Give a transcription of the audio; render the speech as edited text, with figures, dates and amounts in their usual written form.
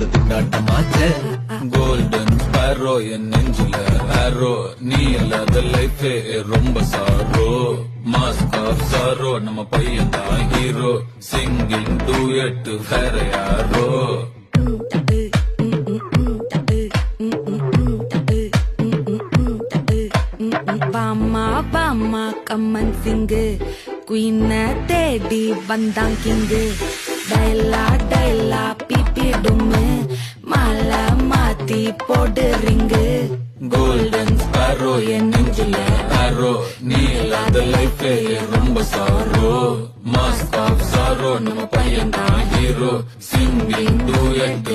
அது திண்டாட்டமாச்சே. Golden Sparrow என் நெஞ்சில ஆரோ, நீ இல்லாத லைஃபே ரொம்ப சாரோ. மாஸ்க் ஆஃப் சாரோ நம்ம பையன் தான் ஹீரோ, சிங்கிங் டூயட் வேற யாரோ. பாமா பாமா கம்மன் சிங்கு குயின தேடி வந்தான் கிங்கு. டைலா டைலா பிபி டும்மு மாலா மாத்தி போடு ரிங்கு. கோல்டன் ஸ்பேரோ என் நெஞ்சில ஆரோ, நீ இல்லாத லைஃபே ரொம்ப சாரோ. மாஸ்க் ஆஃப் சாரோ நம்ம பையன் தான் ஹீரோ, சிங்கிங் டூயட்